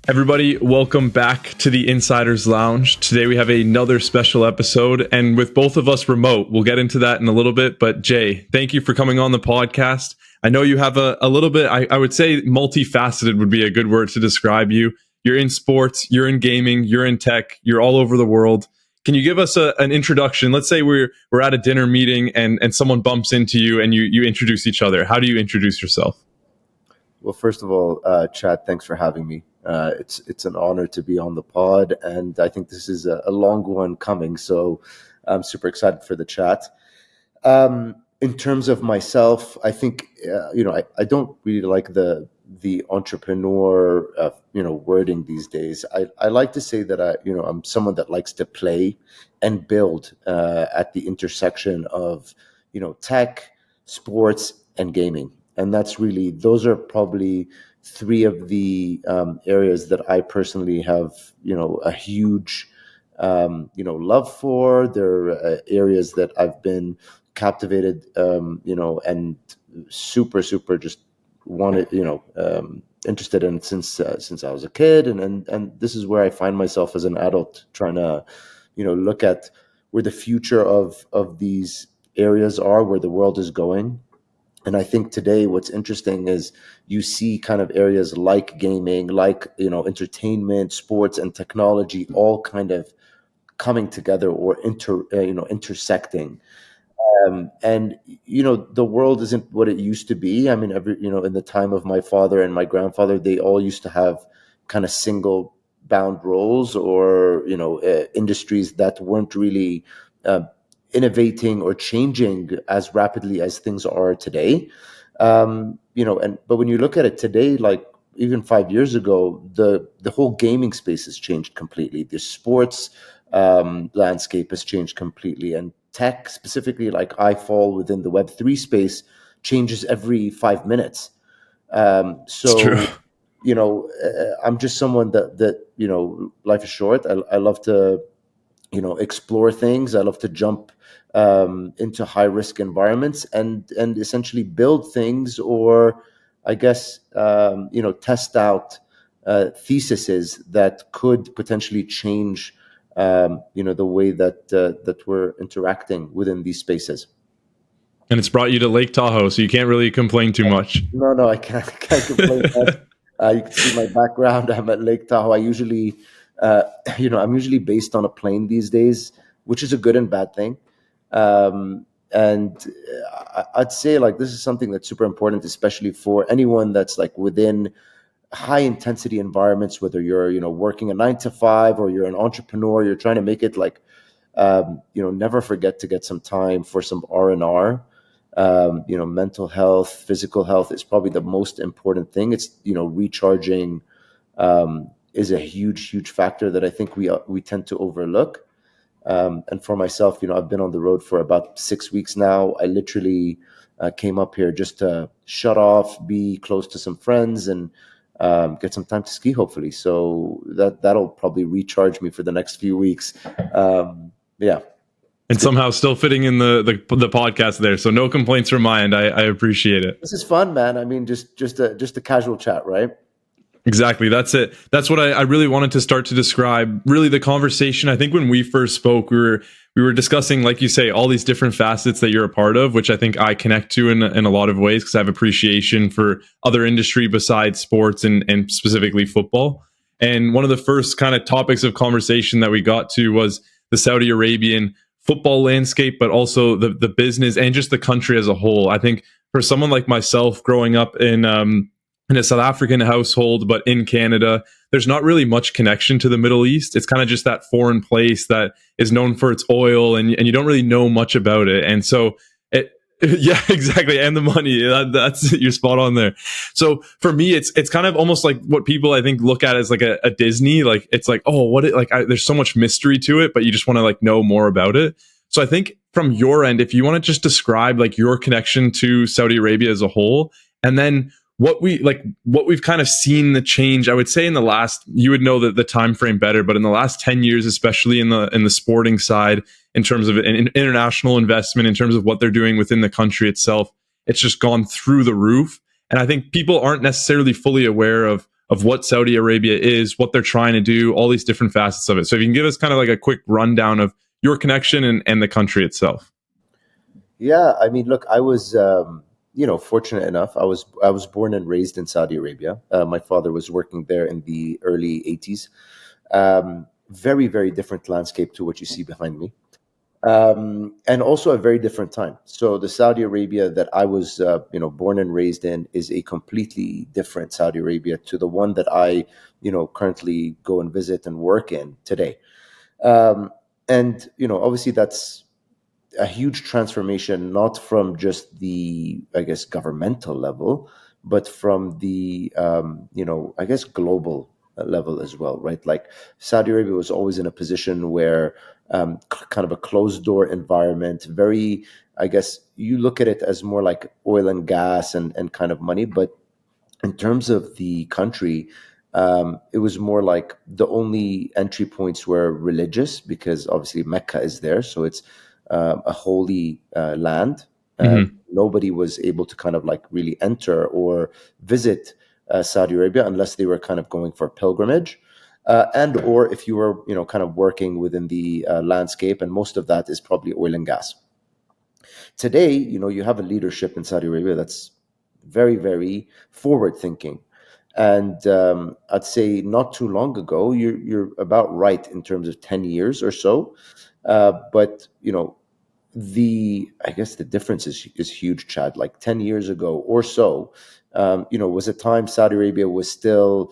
Everybody, welcome back to the Insiders Lounge. Today we have another special episode, and with both of us remote, we'll get into that in a little bit. But Jay, thank you for coming on the podcast. I know you have a little bit, I would say multifaceted would be a good word to describe you. You're in sports, you're in gaming, you're in tech, you're all over the world. Can you give us an introduction? Let's say we're at a dinner meeting and someone bumps into you and you introduce each other. How do you introduce yourself? Well, first of all, Chad, thanks for having me. It's an honor to be on the pod, and I think this is a long one coming, so I'm super excited for the chat. In terms of myself, I think I don't really like the entrepreneur wording these days. I like to say that I'm someone that likes to play and build at the intersection of tech, sports, and gaming. And those are probably three of the areas that I personally have, a huge, love for. They're areas that I've been captivated, and super, super just wanted, interested in since I was a kid. And this is where I find myself as an adult trying to, look at where the future of these areas are, where the world is going. And I think today what's interesting is you see kind of areas like gaming, like, entertainment, sports, and technology all kind of coming together or intersecting. And the world isn't what it used to be. I mean, in the time of my father and my grandfather, they all used to have kind of single bound roles or, industries that weren't really innovating or changing as rapidly as things are today. But when you look at it today, like even 5 years ago, the whole gaming space has changed completely. The sports landscape has changed completely, and tech, specifically, like I fall within the Web3 space, changes every 5 minutes. It's true. I'm just someone that life is short. I love to explore things. I love to jump into high risk environments and essentially build things, or I guess test out theses that could potentially change the way that we're interacting within these spaces. And it's brought you to Lake Tahoe, so you can't really complain too much. No, I can't complain. You can see my background. I'm at Lake Tahoe. I usually, I'm usually based on a plane these days, which is a good and bad thing. And I'd say like this is something that's super important, especially for anyone that's like within high intensity environments, whether you're working a 9 to 5 or you're an entrepreneur, you're trying to make it like never forget to get some time for some R&R. Mental health, physical health is probably the most important thing. It's recharging is a huge factor that I think we tend to overlook. And for myself, I've been on the road for about 6 weeks now. I literally came up here just to shut off, be close to some friends, and get some time to ski, hopefully. So that'll probably recharge me for the next few weeks. Yeah. And somehow still fitting in the podcast there. So no complaints from my end. I appreciate it. This is fun, man. I mean, just a casual chat, right? Exactly. That's it. That's what I really wanted to start to describe. Really, the conversation. I think when we first spoke, we were discussing, like you say, all these different facets that you're a part of, which I think I connect to in a lot of ways because I have appreciation for other industry besides sports and specifically football. And one of the first kind of topics of conversation that we got to was the Saudi Arabian football landscape, but also the business and just the country as a whole. I think for someone like myself growing up in a South African household, but in Canada, there's not really much connection to the Middle East. It's kind of just that foreign place that is known for its oil, and you don't really know much about it. And so yeah, exactly. And the money, that's you're spot on there. So for me, it's kind of almost like what people I think look at as like a Disney, like it's like, oh, there's so much mystery to it, but you just want to like know more about it. So I think from your end, if you want to just describe like your connection to Saudi Arabia as a whole, and then what we've kind of seen the change, I would say in the last, you would know the time frame better, but in the last 10 years, especially in the sporting side, in terms of an international investment, in terms of what they're doing within the country itself, it's just gone through the roof. And I think people aren't necessarily fully aware of of what Saudi Arabia is, what they're trying to do, all these different facets of it. So if you can give us kind of like a quick rundown of your connection and the country itself. Yeah, I mean, look, I was, fortunate enough. I was born and raised in Saudi Arabia. My father was working there in the early '80s. Very, very different landscape to what you see behind me, and also a very different time. So the Saudi Arabia that I was, born and raised in is a completely different Saudi Arabia to the one that I, currently go and visit and work in today. Um, and obviously that's a huge transformation, not from just the, I guess, governmental level, but from the, I guess, global level as well, right? Like Saudi Arabia was always in a position where kind of a closed door environment, very, I guess, you look at it as more like oil and gas and kind of money, but in terms of the country, it was more like the only entry points were religious because obviously Mecca is there, so it's a holy land. Mm-hmm. Nobody was able to kind of like really enter or visit Saudi Arabia unless they were kind of going for pilgrimage. And or if you were kind of working within the landscape, and most of that is probably oil and gas. Today, you have a leadership in Saudi Arabia that's very, very forward thinking. And I'd say not too long ago, you're about right in terms of 10 years or so. But, the I guess the difference is huge, Chad. Like 10 years ago or so, was a time Saudi Arabia was still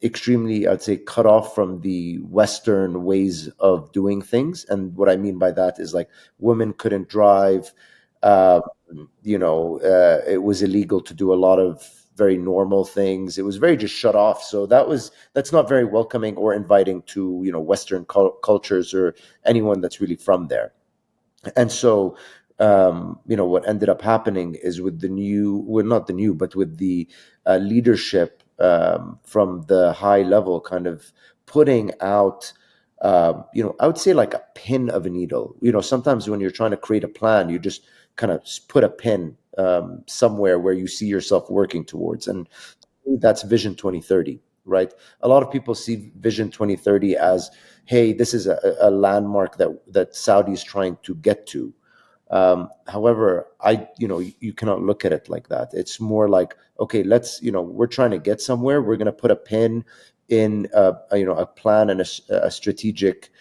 extremely, I'd say, cut off from the Western ways of doing things. And what I mean by that is like women couldn't drive. Uh, it was illegal to do a lot of very normal things. It was very just shut off. So that's not very welcoming or inviting to Western cultures or anyone that's really from there. And so, what ended up happening is with the new, well, not the new, but with the leadership from the high level, kind of putting out, I would say like a pin of a needle. Sometimes when you're trying to create a plan, you just kind of put a pin somewhere where you see yourself working towards. And that's Vision 2030, right? A lot of people see Vision 2030 as, hey, this is a landmark that Saudi is trying to get to. However, you cannot look at it like that. It's more like, okay, we're trying to get somewhere. We're going to put a pin in, a plan and a strategic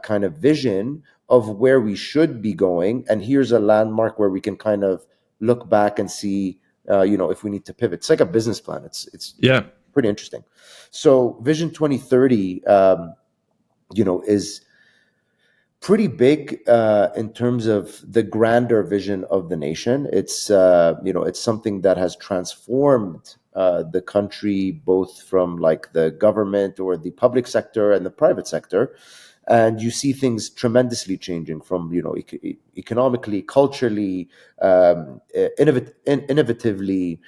kind of vision of where we should be going. And here's a landmark where we can kind of look back and see, if we need to pivot. It's like a business plan. It's Yeah. pretty interesting. So Vision 2030, is pretty big in terms of the grander vision of the nation. It's something that has transformed the country, both from like the government or the public sector and the private sector. And you see things tremendously changing from economically, culturally, innovatively,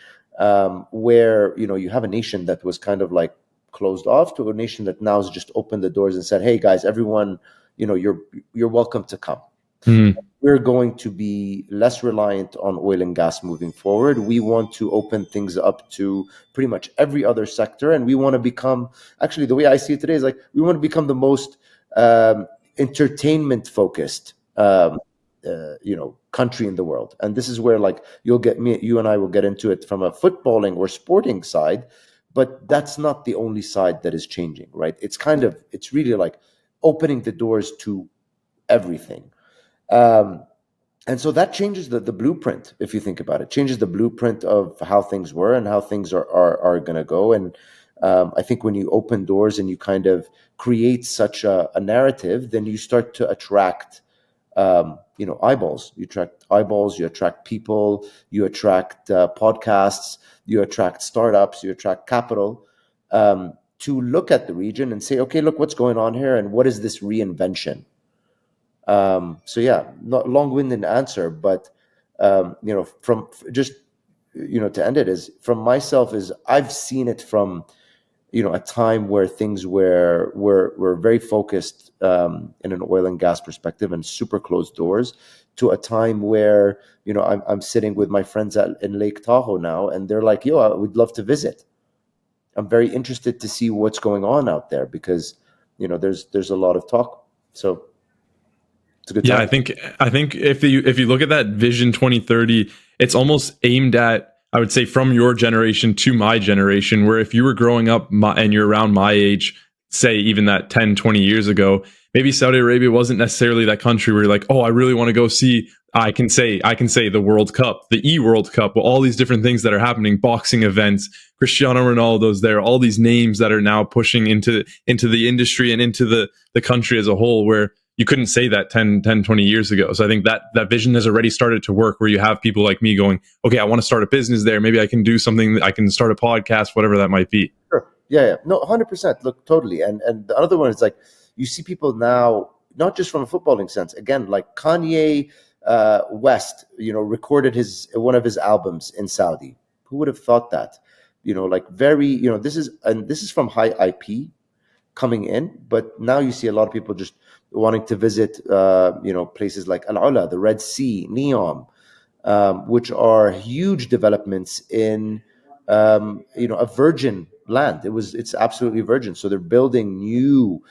where you have a nation that was kind of like closed off to a nation that now has just opened the doors and said, "Hey guys, everyone, you're welcome to come. Mm-hmm. We're going to be less reliant on oil and gas moving forward. We want to open things up to pretty much every other sector, and we want to become, actually, the way I see it today is like we want to become the most entertainment focused country in the world. And this is where like you and I will get into it from a footballing or sporting side, but that's not the only side that is changing, right? It's really like opening the doors to everything. Um, and so that changes the blueprint, if you think about it, changes the blueprint of how things were and how things are going to go. And I think when you open doors and you kind of create such a narrative, then you start to attract, eyeballs. You attract eyeballs, you attract people, you attract podcasts, you attract startups, you attract capital to look at the region and say, okay, look what's going on here and what is this reinvention. So yeah, not long-winded answer, but from just to end it is from myself is I've seen it from a time where things were very focused in an oil and gas perspective and super closed doors to a time where I'm sitting with my friends in Lake Tahoe now and they're like, yo, I would love to visit. I'm very interested to see what's going on out there because there's a lot of talk. So it's a good Yeah, time. I think if you look at that Vision 2030, it's almost aimed at, I would say, from your generation to my generation, where if you were growing up and you're around my age, say even that 10, 20 years ago, maybe Saudi Arabia wasn't necessarily that country where you're like, oh, I really want to go see. I can say the World Cup, the World Cup, all these different things that are happening, boxing events, Cristiano Ronaldo's there, all these names that are now pushing into the industry and into the country as a whole, where you couldn't say that 20 years ago. So I think that vision has already started to work, where you have people like me going, okay, I want to start a business there. Maybe I can do something, I can start a podcast, whatever that might be. Sure. Yeah, yeah. No, 100%. Look, totally. And the other one is like you see people now, not just from a footballing sense. Again, like Kanye West, recorded his one of his albums in Saudi. Who would have thought that? Like very, this is from high IP coming in, but now you see a lot of people just wanting to visit, places like Al Ula, the Red Sea, Neom, which are huge developments in a virgin land. It's absolutely virgin. So they're building new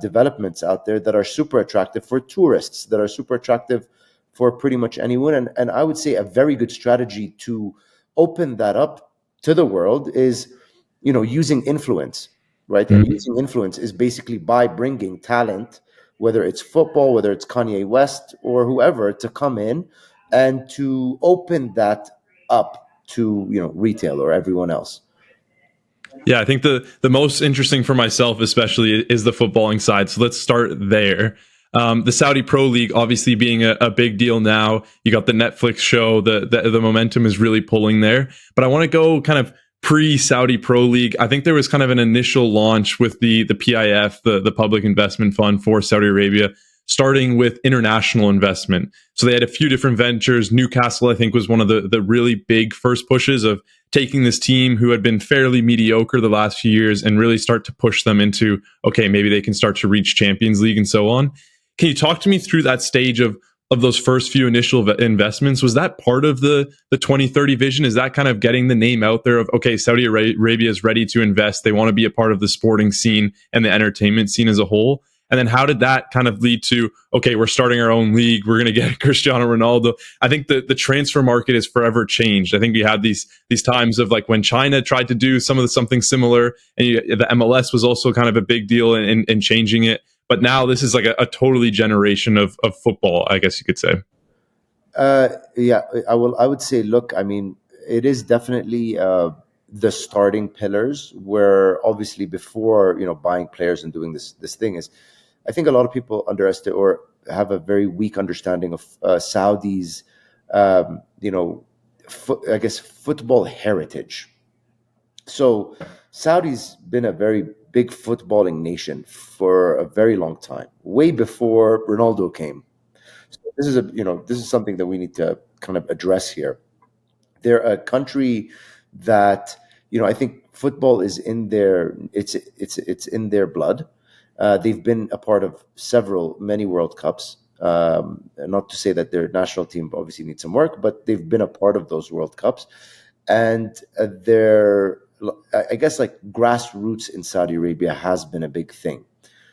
developments out there that are super attractive for tourists, that are super attractive for pretty much anyone. And I would say a very good strategy to open that up to the world is, using influence, right? And Mhm. using influence is basically by bringing talent, whether it's football, whether it's Kanye West or whoever, to come in and to open that up to retail or everyone else. Yeah, I think the most interesting for myself, especially, is the footballing side. So let's start there. The Saudi Pro League, obviously being a big deal now. You got the Netflix show. The momentum is really pulling there. But I want to go kind of pre Saudi Pro League. I think there was kind of an initial launch with the PIF, the Public Investment Fund for Saudi Arabia, starting with international investment. So they had a few different ventures. Newcastle, I think, was one of the really big first pushes of taking this team who had been fairly mediocre the last few years and really start to push them into, okay, maybe they can start to reach Champions League and so on. Can you talk to me through that stage of those first few initial investments? Was that part of the 2030 vision? Is that kind of getting the name out there of, okay, Saudi Arabia is ready to invest, they want to be a part of the sporting scene and the entertainment scene as a whole? And then how did that kind of lead to, okay, we're starting our own league, we're going to get Cristiano Ronaldo? I think the transfer market has forever changed. I think we had these times of like when China tried to do something similar, and the MLS was also kind of a big deal in changing it. But now this is like a totally generation of football, I guess you could say. Yeah, I would say, look, I mean, it is definitely the starting pillars. Where obviously before buying players and doing this thing is, I think a lot of people underestimate or have a very weak understanding of Saudi's, I guess, football heritage. So Saudi's been a very big footballing nation for a very long time, way before Ronaldo came. So this is something that we need to kind of address here. They're a country that I think football is in their it's in their blood. They've been a part of many World Cups. Not to say that their national team obviously needs some work, but they've been a part of those World Cups, and their, I guess, like grassroots in Saudi Arabia has been a big thing.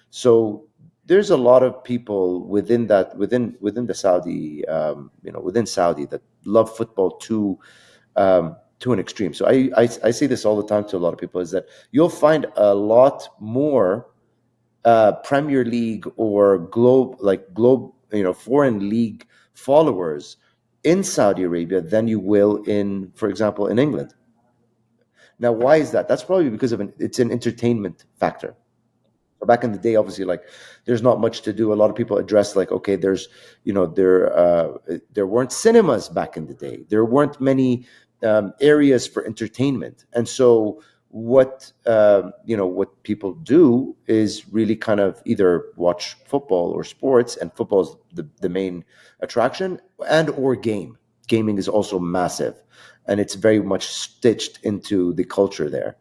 So there's a lot of people within the Saudi, within Saudi, that love football to an extreme. So I say this all the time to a lot of people, is that you'll find a lot more Premier League or globe foreign league followers in Saudi Arabia than you will in, for example, in England. Now, why is that? That's probably because it's an entertainment factor. So back in the day, obviously, like there's not much to do. A lot of people address like, okay, there weren't cinemas back in the day. There weren't many areas for entertainment, and so what people do is really kind of either watch football or sports, and football is the main attraction, and or gaming is also massive, and it's very much stitched into the culture there.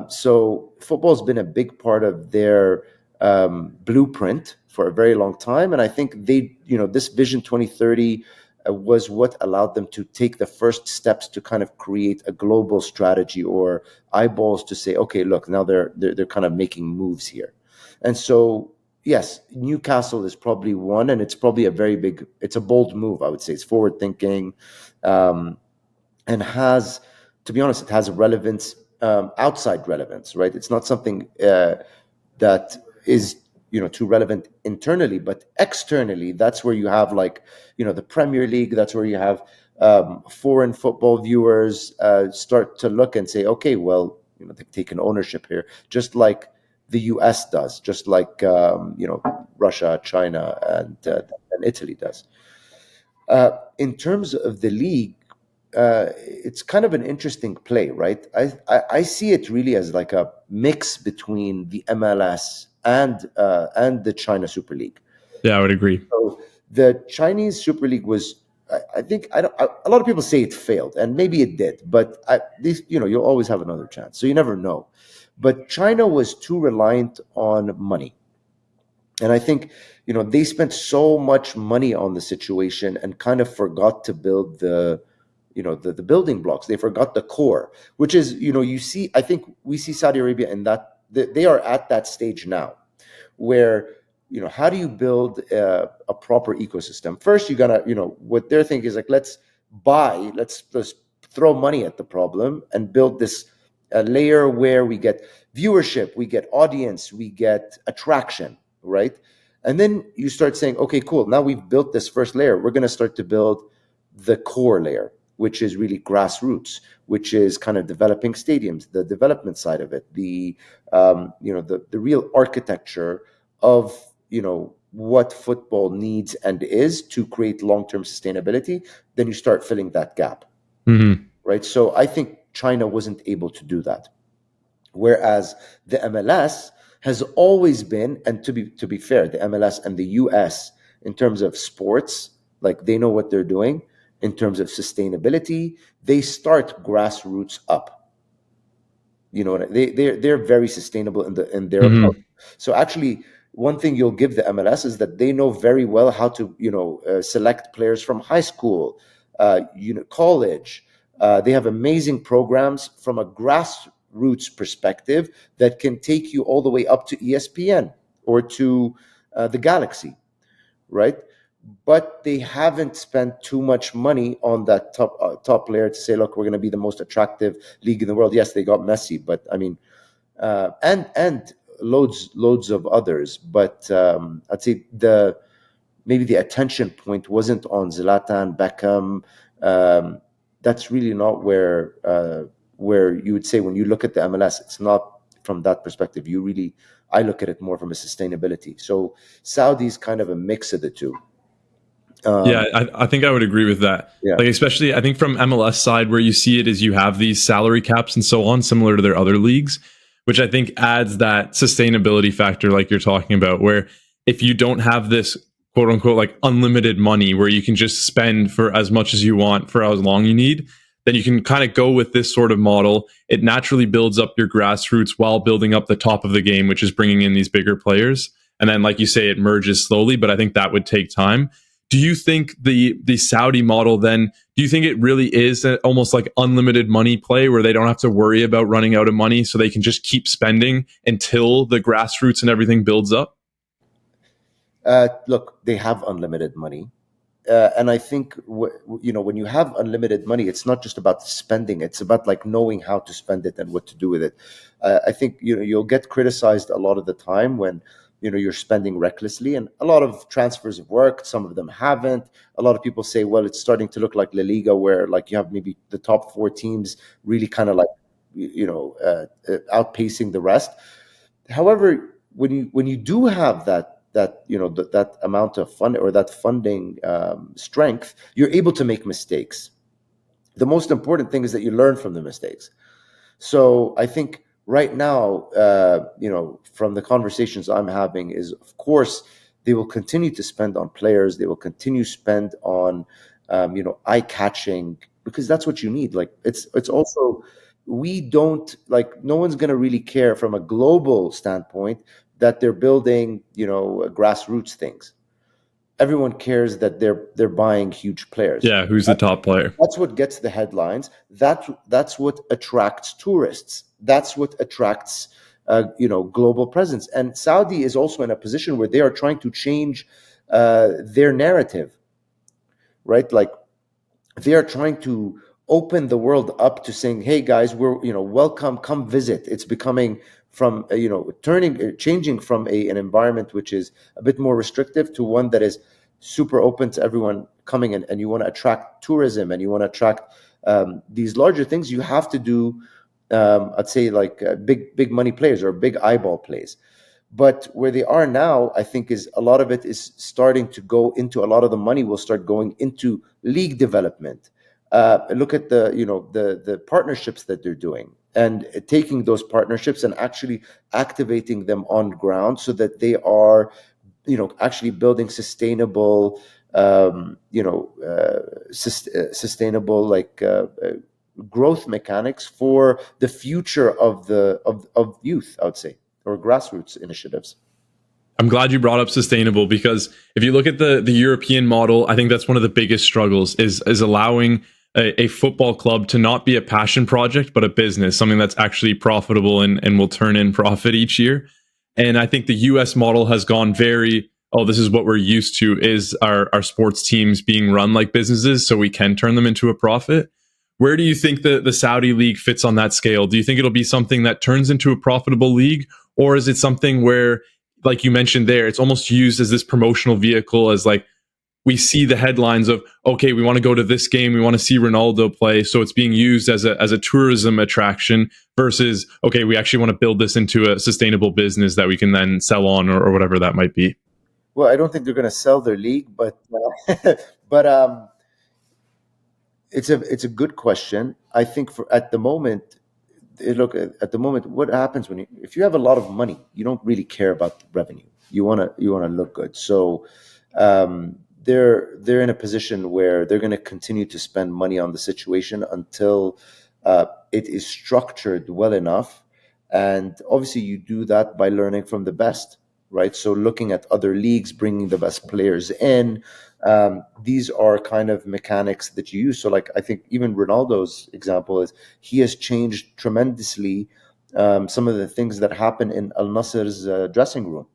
So football's been a big part of their blueprint for a very long time, and I think this Vision 2030 was what allowed them to take the first steps to kind of create a global strategy or eyeballs to say, okay, look, now they're kind of making moves here. And so, yes, Newcastle is probably one, and it's probably it's a bold move, I would say. It's forward thinking, um, and has, to be honest, it has a relevance, outside relevance, right? It's not something that is too relevant internally, but externally, that's where you have, like, the Premier League. That's where you have foreign football viewers start to look and say, okay, well, they've taken ownership here, just like the US does, just like Russia, China, and Italy does. In terms of the league, it's kind of an interesting play, right? I see it really as like a mix between the MLS and the China Super League. Yeah, I would agree. So the Chinese Super League was, I think, a lot of people say it failed, and maybe it did, but you'll always have another chance, so you never know. But China was too reliant on money. And I think, they spent so much money on the situation and kind of forgot to build the building blocks. They forgot the core, which is, I think we see Saudi Arabia in that they are at that stage now where, how do you build a proper ecosystem? First, you gotta, what they're thinking is like, let's just throw money at the problem and build this layer where we get viewership, we get audience, we get attraction, right? And then you start saying, okay, cool, now we've built this first layer, we're going to start to build the core layer, which is really grassroots, which is kind of developing stadiums, the development side of it, the real architecture of what football needs and is to create long-term sustainability. Then you start filling that gap, Mm-hmm. right? So I think China wasn't able to do that, whereas the MLS has always been, and to be fair, the MLS and the US in terms of sports, like, they know what they're doing in terms of sustainability. They start grassroots up. They're very sustainable in their approach. Mm-hmm. So actually, one thing you'll give the MLS is that they know very well how to select players from high school, college. They have amazing programs from a grassroots perspective that can take you all the way up to ESPN or to the Galaxy, right? But they haven't spent too much money on that top layer to say, look, we're going to be the most attractive league in the world. Yes, they got Messi, but I mean, and loads of others. But I'd say maybe the attention point wasn't on Zlatan, Beckham. That's really not where you would say, when you look at the MLS, it's not from that perspective. I look at it more from a sustainability. So Saudi's kind of a mix of the two. Yeah, I think I would agree with that. Yeah. Like, especially I think from MLS side, where you see it is you have these salary caps and so on, similar to their other leagues, which I think adds that sustainability factor, like you're talking about, where if you don't have this quote unquote like unlimited money where you can just spend for as much as you want for as long you need, then you can kind of go with this sort of model. It naturally builds up your grassroots while building up the top of the game, which is bringing in these bigger players. And then, like you say, it merges slowly, but I think that would take time. Do you think the Saudi model then, do you think it really is almost like unlimited money play where they don't have to worry about running out of money, so they can just keep spending until the grassroots and everything builds up? Look, they have unlimited money. And I think when you have unlimited money, it's not just about spending; it's about, like, knowing how to spend it and what to do with it. I think you'll get criticized a lot of the time when you're spending recklessly, and a lot of transfers have worked. Some of them haven't. A lot of people say, well, it's starting to look like La Liga, where, like, you have maybe the top four teams really kind of like outpacing the rest. However, when you do have that amount of fund or that funding strength, you're able to make mistakes. The most important thing is that you learn from the mistakes. So I think right now, from the conversations I'm having, is, of course, they will continue to spend on players. They will continue to spend on, eye catching, because that's what you need. Like, it's also, we don't, like, no one's going to really care from a global standpoint that they're building, grassroots things. everyone cares that they're buying huge players. Yeah, who's the top player? That's what gets the headlines. That's what attracts tourists. That's what attracts global presence. And Saudi is also in a position where they are trying to change their narrative, right? Like they are trying to open the world up to saying, "Hey guys, we're welcome, come visit." It's becoming from changing from an environment which is a bit more restrictive to one that is super open to everyone coming in. And you want to attract tourism, and you want to attract these larger things. You have to do, I'd say, like big money plays or big eyeball plays. But where they are now, I think, is a lot of it is starting to go into, a lot of the money will start going into league development. Look at the partnerships that they're doing, and taking those partnerships and actually activating them on ground, so that they are actually building sustainable sustainable growth mechanics for the future of youth, I would say, or grassroots initiatives. I'm glad you brought up sustainable, because if you look at the European model, I think that's one of the biggest struggles is allowing a football club to not be a passion project, but a business, something that's actually profitable and will turn in profit each year. And I think the US model has gone very, oh, this is what we're used to, is our sports teams being run like businesses so we can turn them into a profit. Where do you think the Saudi league fits on that scale? Do you think it'll be something that turns into a profitable league? Or is it something where, like you mentioned there, it's almost used as this promotional vehicle, as like, we see the headlines of, okay, we want to go to this game, we want to see Ronaldo play, so it's being used as a tourism attraction, versus, okay, we actually want to build this into a sustainable business that we can then sell on, or whatever that might be. Well, I don't think they're going to sell their league, but but it's a good question. I think for at the moment, look at the moment, what happens when if you have a lot of money, you don't really care about revenue. You want to look good. So they're in a position where they're going to continue to spend money on the situation until it is structured well enough. And obviously, you do that by learning from the best, right? So looking at other leagues, bringing the best players in. These are kind of mechanics that you use. So, like, I think even Ronaldo's example is he has changed tremendously some of the things that happen in Al Nasser's dressing room.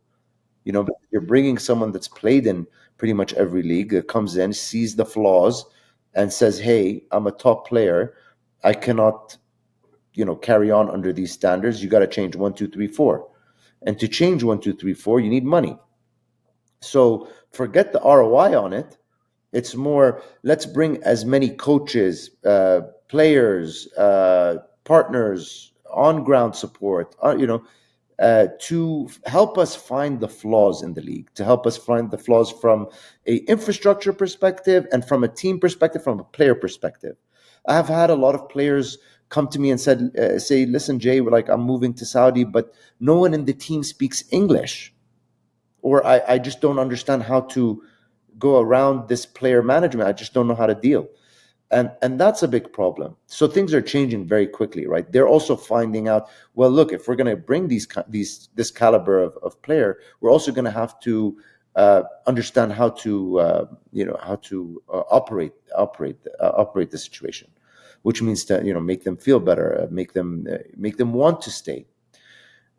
You're bringing someone that's played in pretty much every league, that comes in, sees the flaws, and says, "Hey, I'm a top player. I cannot, carry on under these standards. You got to change one, two, three, four." And to change one, two, three, four, you need money. So forget the ROI on it. It's more, let's bring as many coaches, players, partners, on ground support, to help us find the flaws in the league, to help us find the flaws from a infrastructure perspective, and from a team perspective, from a player perspective. I have had a lot of players come to me and say, "Listen, Jay, like, I'm moving to Saudi, but no one in the team speaks English, or I just don't understand how to go around this player management. I just don't know how to deal." And that's a big problem. So things are changing very quickly, right? They're also finding out, well, look, if we're going to bring this caliber of player, we're also going to have to understand how to operate the situation, which means to make them feel better, make them want to stay,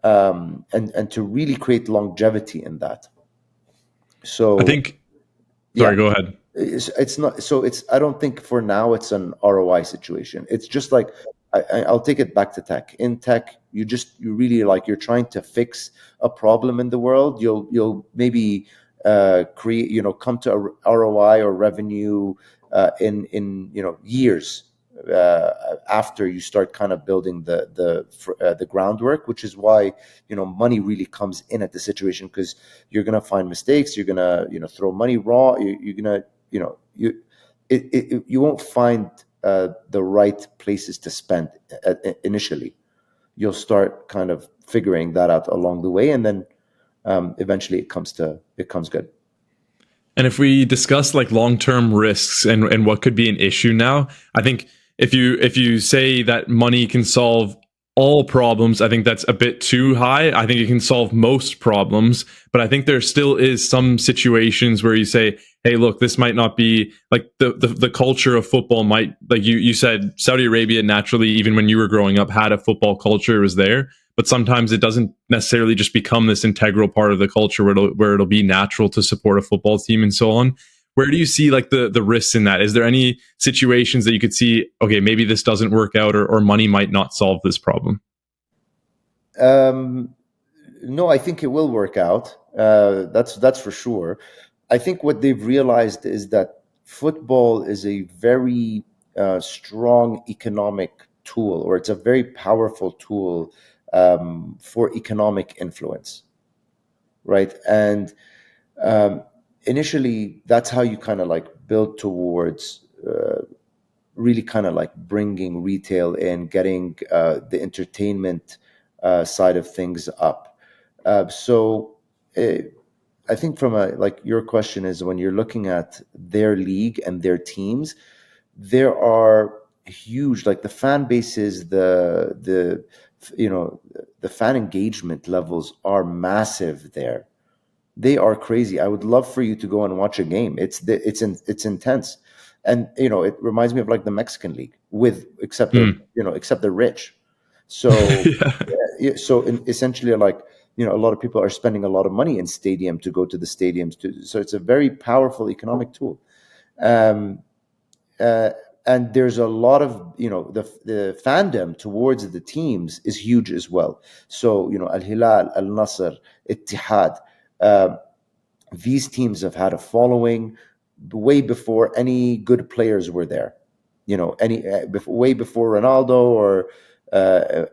and to really create longevity in that. I So think, yeah, sorry, go ahead. it's not, so it's, I don't think for now it's an ROI situation. It's just like, I'll take it back to tech. In tech, you really, like, you're trying to fix a problem in the world. You'll maybe create, come to a ROI or revenue in years after you start kind of building the groundwork, which is why money really comes in at the situation, because you're gonna find mistakes, you're gonna throw money raw, you're gonna you won't find the right places to spend initially. You'll start kind of figuring that out along the way, and then eventually it comes good. And if we discuss like long-term risks and what could be an issue now, I think if you say that money can solve all problems. I think that's a bit too high. I think it can solve most problems, but I think there still is some situations where you say, hey, look, this might not be like the culture of football might, like you said, Saudi Arabia naturally, even when you were growing up, had a football culture, it was there. But sometimes it doesn't necessarily just become this integral part of the culture where it'll be natural to support a football team and so on. Where do you see like the risks in that? Is there any situations that you could see, okay, maybe this doesn't work out, or money might not solve this problem? Um, no, I think it will work out. That's for sure. I think what they've realized is that football is a very strong economic tool, or it's a very powerful tool for economic influence, right? And um, initially, that's how you kind of like build towards really kind of like bringing retail in, getting the entertainment side of things up. So I think from a like your question is when you're looking at their league and their teams, there are huge like the fan bases, the you know the fan engagement levels are massive there. They are crazy. I would love for you to go and watch a game. It's intense, and it reminds me of like the Mexican league with except they're Hmm. except they're rich. So Yeah. essentially, like a lot of people are spending a lot of money in stadium to go to the stadiums. So it's a very powerful economic tool. Um, uh, and there's a lot of the fandom towards the teams is huge as well. So Al Hilal, Al Nasser, Ittihad. Um, these teams have had a following way before any good players were there. Way before Ronaldo or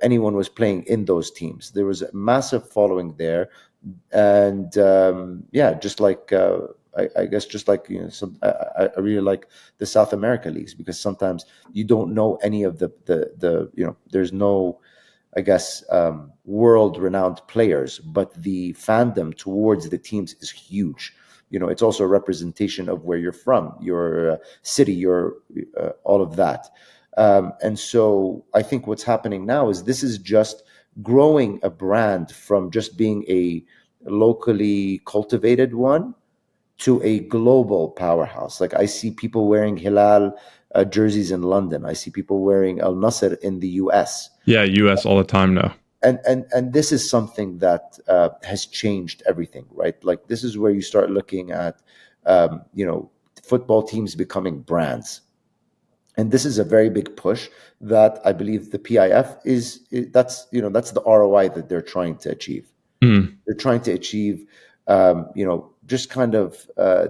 anyone was playing in those teams. There was a massive following there, and yeah, just like I guess just like I really like the South America leagues because sometimes you don't know any of the there's no I guess, world-renowned players, but the fandom towards the teams is huge. It's also a representation of where you're from, your city, your all of that. And so I think what's happening now is this is just growing a brand from just being a locally cultivated one to a global powerhouse. Like I see people wearing Hilal jerseys in London. I see people wearing Al Nasser in the US, Yeah, US all the time now. and this is something that has changed everything, right? Like this is where you start looking at football teams becoming brands, and this is a very big push that I believe the PIF that's the ROI that they're trying to achieve. Hmm. They're trying to achieve just kind of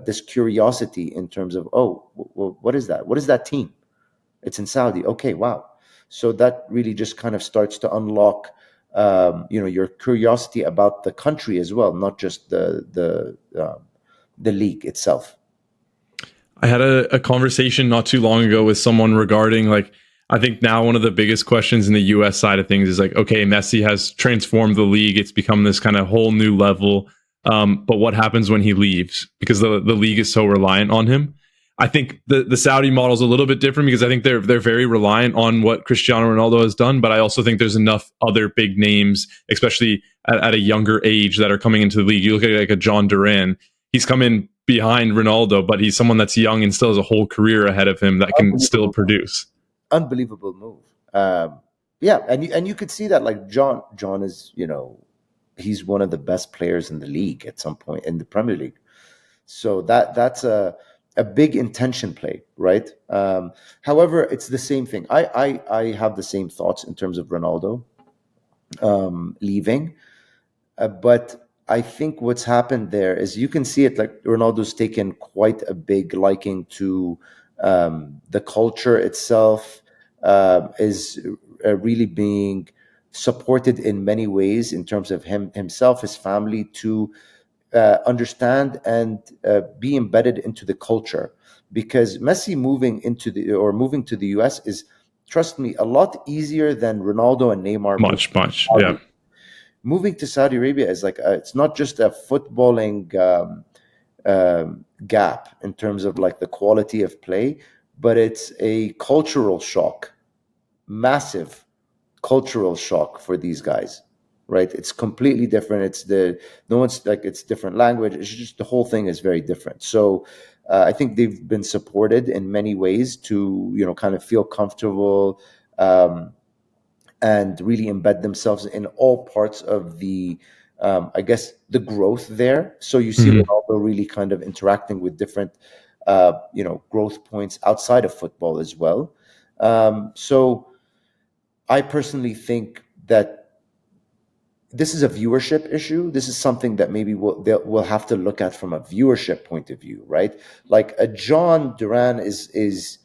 this curiosity in terms of, oh, what is that? What is that team? It's in Saudi. Okay, wow. So that really just kind of starts to unlock, your curiosity about the country as well, not just the league itself. I had a conversation not too long ago with someone regarding like, I think now one of the biggest questions in the US side of things is like, okay, Messi has transformed the league. It's become this kind of whole new level. But what happens when he leaves? Because the league is so reliant on him. I think the Saudi model is a little bit different because I think they're very reliant on what Cristiano Ronaldo has done, but I also think there's enough other big names, especially at a younger age, that are coming into the league. You look at like a John Duran, he's come in behind Ronaldo, but he's someone that's young and still has a whole career ahead of him that can still Unbelievable, produce. unbelievable move. Yeah, and you could see that like John is he's one of the best players in the league at some point in the Premier League. So that's a big intention play, right? However, it's the same thing. I have the same thoughts in terms of Ronaldo leaving, but I think what's happened there is you can see it like Ronaldo's taken quite a big liking to the culture itself, is really being supported in many ways in terms of himself, his family, to understand and be embedded into the culture. Because Messi moving to the US is, trust me, a lot easier than Ronaldo and Neymar moving Much, to yeah. Saudi. Moving to Saudi Arabia is like it's not just a footballing gap in terms of like the quality of play, but it's a cultural shock, massive cultural shock for these guys, right? It's completely different. No one's like, it's different language. It's just, the whole thing is very different. So I think they've been supported in many ways to, kind of feel comfortable, and really embed themselves in all parts of the, I guess, the growth there. So you see Mhm. Ronaldo really kind of interacting with different, growth points outside of football as well. So I personally think that this is a viewership issue. This is something that maybe we'll have to look at from a viewership point of view, right? Like a John Duran is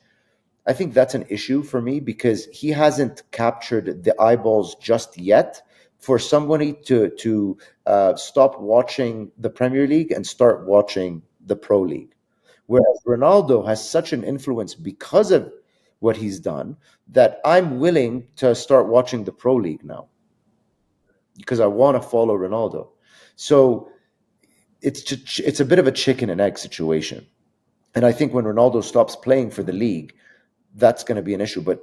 I think that's an issue for me because he hasn't captured the eyeballs just yet. For somebody to stop watching the Premier League and start watching the Pro League, whereas Ronaldo has such an influence because of what he's done that I'm willing to start watching the Pro League now because I want to follow Ronaldo. So it's a bit of a chicken and egg situation. And I think when Ronaldo stops playing for the league, that's going to be an issue. But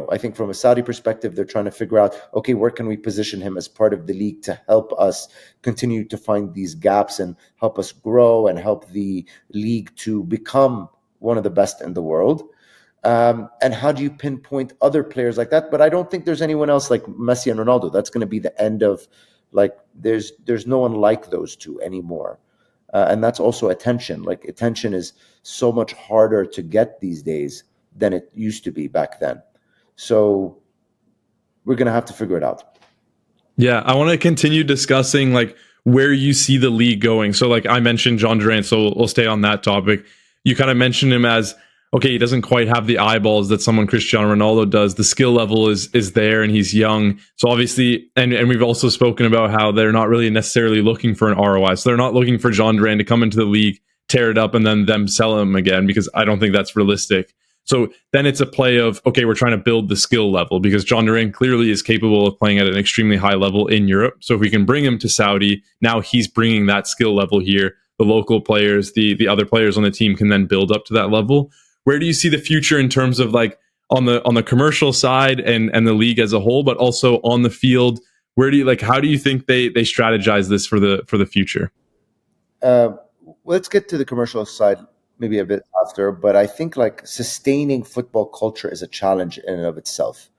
I think from a Saudi perspective, they're trying to figure out, okay, where can we position him as part of the league to help us continue to find these gaps and help us grow and help the league to become one of the best in the world. And how do you pinpoint other players like that? But I don't think there's anyone else like Messi and Ronaldo. That's going to be the end of, like, there's no one like those two anymore. And that's also attention. Like, attention is so much harder to get these days than it used to be back then. So we're going to have to figure it out. Yeah, I want to continue discussing like where you see the league going. So like I mentioned John Durant, so we'll stay on that topic. You kind of mentioned him as okay, he doesn't quite have the eyeballs that someone Cristiano Ronaldo does. The skill level is there and he's young. So obviously and we've also spoken about how they're not really necessarily looking for an ROI. So they're not looking for John Durant to come into the league, tear it up and then them sell him again because I don't think that's realistic. So then it's a play of, okay, we're trying to build the skill level because John Durant clearly is capable of playing at an extremely high level in Europe. So if we can bring him to Saudi, now he's bringing that skill level here. The local players, the other players on the team can then build up to that level. Where do you see the future in terms of like on the commercial side and the league as a whole, but also on the field? Where do you like? How do you think they strategize this for the future? Uh, let's get to the commercial side maybe a bit after, but I think like sustaining football culture is a challenge in and of itself.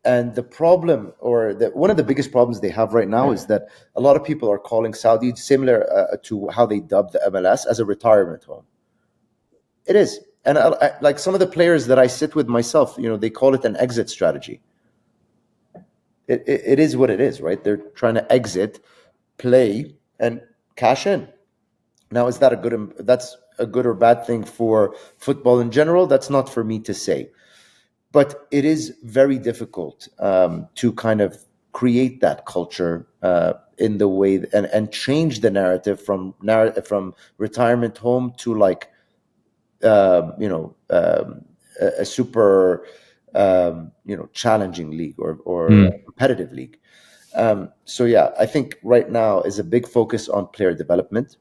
And the problem, or one of the biggest problems they have right now, is that a lot of people are calling Saudi similar to how they dubbed the MLS as a retirement home. It is, and like some of the players that I sit with myself, they call it an exit strategy. It is what it is, right? They're trying to exit, play, and cash in. Now, is that that's a good or bad thing for football in general? That's not for me to say. But it is very difficult to kind of create that culture in the way and change the narrative from retirement home to like a super challenging league or Mm. competitive league. So yeah, I think right now is a big focus on player development.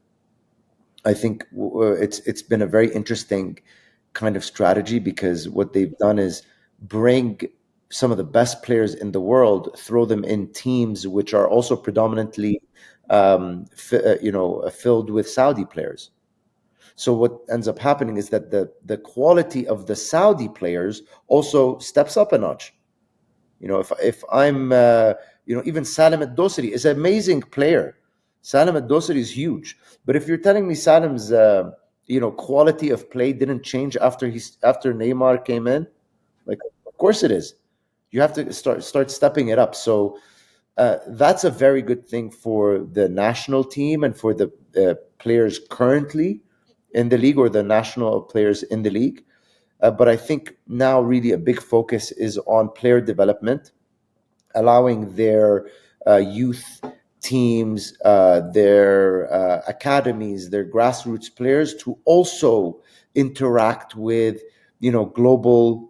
I think it's been a very interesting kind of strategy because what they've done is bring some of the best players in the world, throw them in teams which are also predominantly, filled with Saudi players. So what ends up happening is that the quality of the Saudi players also steps up a notch. If I'm, even Salim Ad-Dosri is an amazing player. Salim Ad-Dosri is huge. But if you're telling me Salim's, quality of play didn't change after Neymar came in, like, of course it is. You have to start stepping it up. So that's a very good thing for the national team and for the players currently in the league or the national players in the league. But I think now really a big focus is on player development, allowing their youth teams, their academies, their grassroots players to also interact with global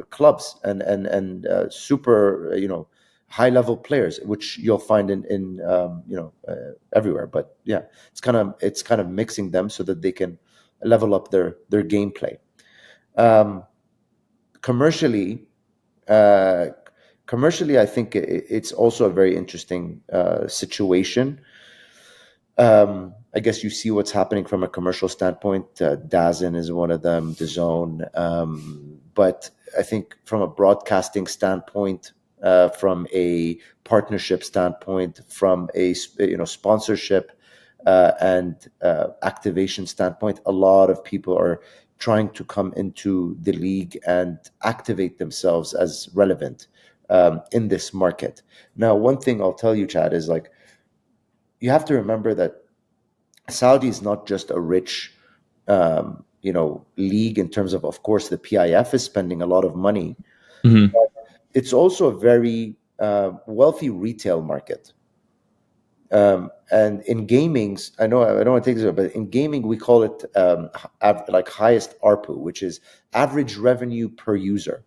clubs and super high level players, which you'll find in everywhere. But yeah, it's kind of mixing them so that they can level up their gameplay. Um, Commercially, uh, commercially, I think it's also a very interesting situation. I guess you see what's happening from a commercial standpoint. DAZN is one of them, DAZN. But I think from a broadcasting standpoint, from a partnership standpoint, from a sponsorship and activation standpoint, a lot of people are trying to come into the league and activate themselves as relevant in this market. Now, one thing I'll tell you, Chad, is like you have to remember that Saudi is not just a rich, league in terms of course, the PIF is spending a lot of money. Hmm. It's also a very wealthy retail market. And in gaming, I know I don't want to take this, but in gaming we call it like highest ARPU, which is average revenue per user.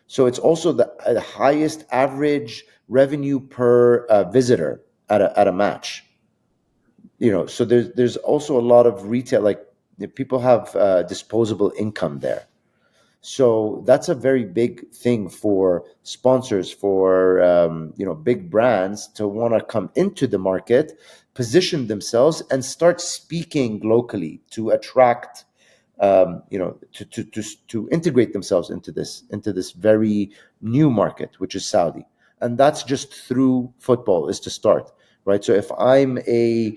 So it's also the highest average revenue per visitor at a match. So there's also a lot of retail, like people have disposable income there. So that's a very big thing for sponsors, for big brands to want to come into the market, position themselves, and start speaking locally to attract, to integrate themselves into this very new market, which is Saudi, and that's just through football is to start, right? So if I'm a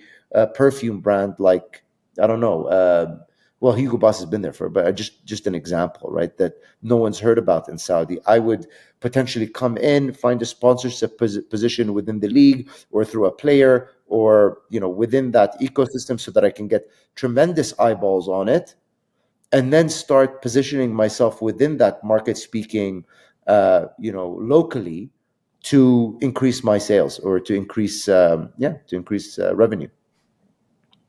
perfume brand like I don't know. Well, Hugo Boss has been there for, but just an example, right? That no one's heard about in Saudi. I would potentially come in, find a sponsorship position within the league, or through a player, or within that ecosystem, so that I can get tremendous eyeballs on it, and then start positioning myself within that market, speaking, locally, to increase my sales or to increase, revenue.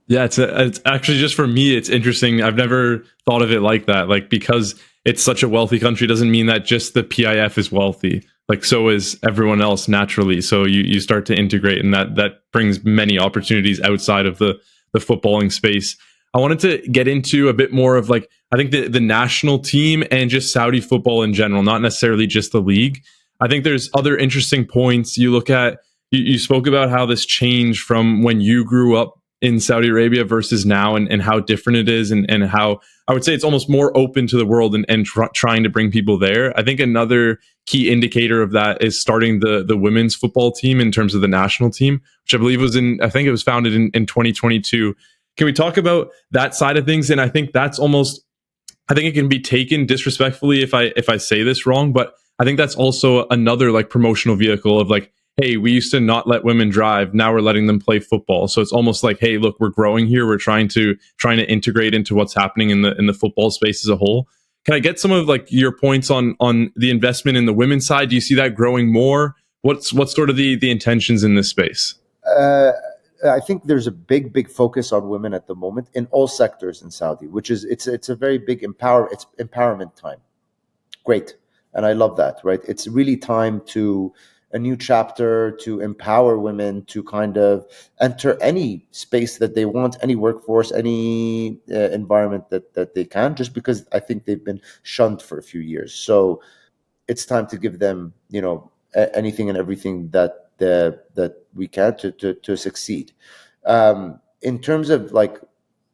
Yeah, it's actually just for me, it's interesting. I've never thought of it like that. Like because it's such a wealthy country doesn't mean that just the PIF is wealthy. Like so is everyone else naturally. So you start to integrate, and that brings many opportunities outside of the footballing space. I wanted to get into a bit more of like I think the national team and just Saudi football in general, not necessarily just the league. I think there's other interesting points. You look at you spoke about how this changed from when you grew up in Saudi Arabia versus now, and how different it is, and how I would say it's almost more open to the world, and trying to bring people there. I think another key indicator of that is starting the women's football team in terms of the national team, which I believe I think it was founded in 2022. Can we talk about that side of things? And I think that's almost, I think it can be taken disrespectfully if I say this wrong, but I think that's also another like promotional vehicle of like, hey, we used to not let women drive, now we're letting them play football. So it's almost like, hey, look, we're growing here. We're trying to integrate into what's happening in the football space as a whole. Can I get some of like your points on the investment in the women's side? Do you see that growing more? What's sort of the intentions in this space? Uh, I think there's a big focus on women at the moment in all sectors in Saudi, which is it's a very big it's empowerment time. Great, and I love that. Right, it's really time to a new chapter to empower women to kind of enter any space that they want, any workforce, any environment that they can. Just because I think they've been shunned for a few years, so it's time to give them, anything and everything that we can to succeed. In terms of like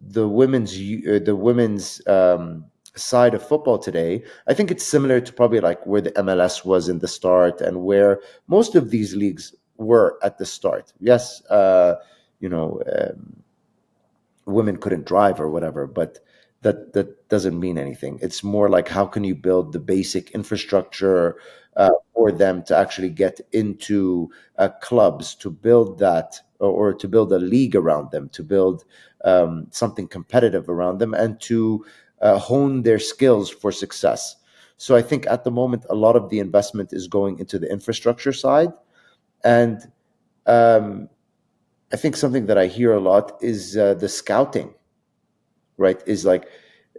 the women's side of football today, I think it's similar to probably like where the MLS was in the start and where most of these leagues were at the start. Yes, you know. Women couldn't drive or whatever, but that doesn't mean anything. It's more like how can you build the basic infrastructure for them to actually get into clubs, to build that, or to build a league around them, to build something competitive around them, and to hone their skills for success. So I think at the moment a lot of the investment is going into the infrastructure side, and um, I think something that I hear a lot is the scouting, right? Is like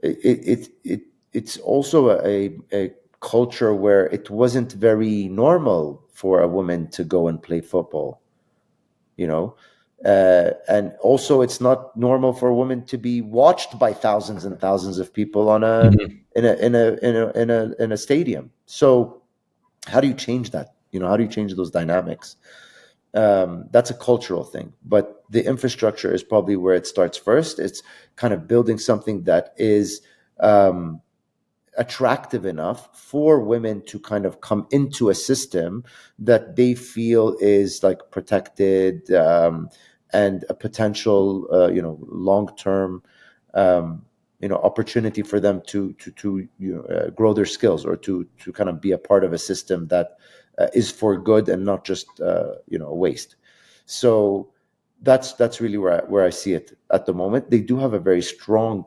it's also a culture where it wasn't very normal for a woman to go and play football, you know, and also it's not normal for a woman to be watched by thousands and thousands of people on a Mhm. in a stadium. So How do you change that? How do you change those dynamics? That's a cultural thing, but the infrastructure is probably where it starts first. It's kind of building something that is um, attractive enough for women to kind of come into a system that they feel is like protected, and a potential, long term, opportunity for them to grow their skills, or to kind of be a part of a system that is for good and not just a waste. So that's really where I see it at the moment. They do have a very strong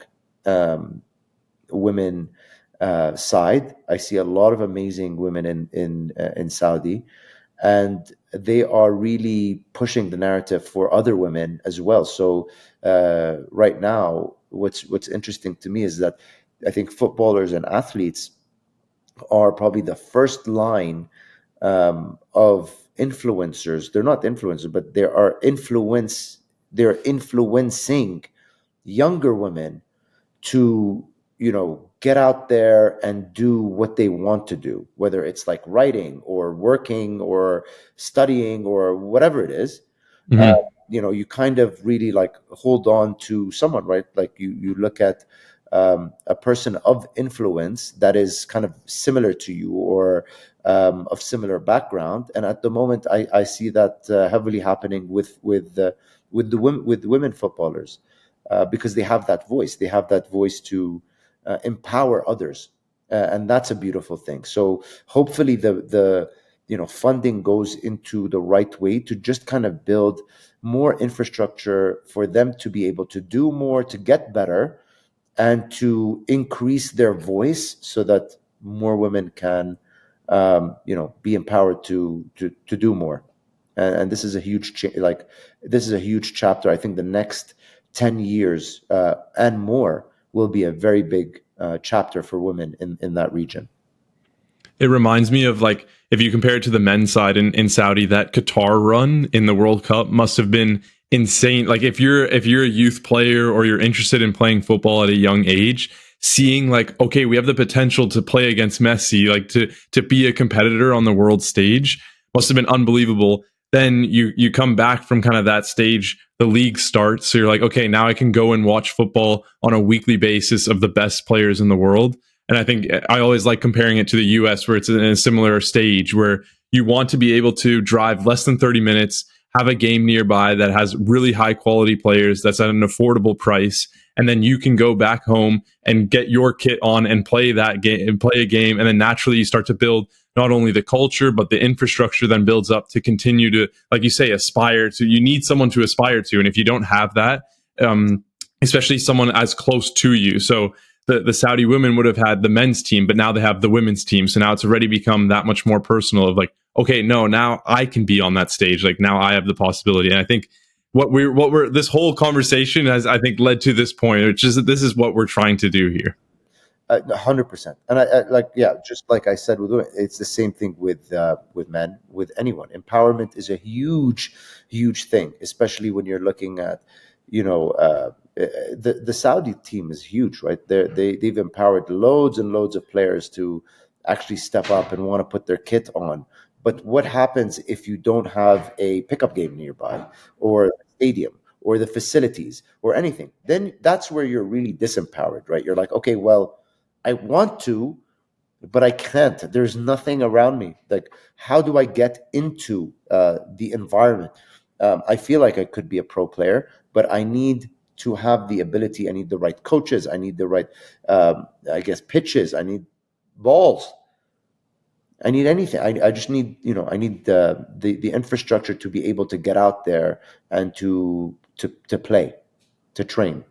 women side. I see a lot of amazing women in Saudi, and they are really pushing the narrative for other women as well. So right now, what's interesting to me is that I think footballers and athletes are probably the first line of influencers. They're not influencers, but they're influencing younger women to get out there and do what they want to do, whether it's like writing or working or studying or whatever it is. uh, Mhm. you kind of really like hold on to someone, right? Like you look at a person of influence that is kind of similar to you, or of similar background. And at the moment, I see that heavily happening with women footballers, because they have that voice. They have that voice to empower others, and that's a beautiful thing. So hopefully the funding goes into the right way to just kind of build more infrastructure for them to be able to do more, to get better, and to increase their voice so that more women can be empowered to do more. And this is a huge this is a huge chapter. I think the next 10 years and more will be a very big chapter for women in that region. It reminds me of, like, if you compare it to the men's side in Saudi, that Qatar run in the World Cup must have been insane. Like, if you're a youth player or you're interested in playing football at a young age, seeing like, okay, we have the potential to play against Messi, like to be a competitor on the world stage, must have been unbelievable. Then you come back from kind of that stage, the league starts, so you're like, okay, now I can go and watch football on a weekly basis of the best players in the world. And I think I always like comparing it to the US, where it's in a similar stage where you want to be able to drive less than 30 minutes, have a game nearby that has really high quality players that's at an affordable price. And then you can go back home and get your kit on and play that game and play a game. And then naturally you start to build not only the culture, but the infrastructure then builds up to continue to, like you say, aspire to. You need someone to aspire to. And if you don't have that, especially someone as close to you. So the Saudi women would have had the men's team, but now they have the women's team. So now it's already become that much more personal of like, okay, no, now I can be on that stage. Like now I have the possibility. And I think what we're this whole conversation has, I think, led to this point, which is that this is what we're trying to do here. 100%. And I like, yeah, just like I said with women, it's the same thing with men, with anyone. Empowerment is a huge thing, especially when you're looking at, the Saudi team is huge, right? They've empowered loads and loads of players to actually step up and want to put their kit on. But what happens if you don't have a pickup game nearby, or a stadium, or the facilities, or anything? Then that's where you're really disempowered, right? You're like, okay, well, I want to, but I can't. There's nothing around me. Like, how do I get into the environment? I feel like I could be a pro player, but I need to have the ability. I need the right coaches. I need the right, I guess, pitches. I need balls. I need anything. I just need, I need the infrastructure to be able to get out there and to play, to train.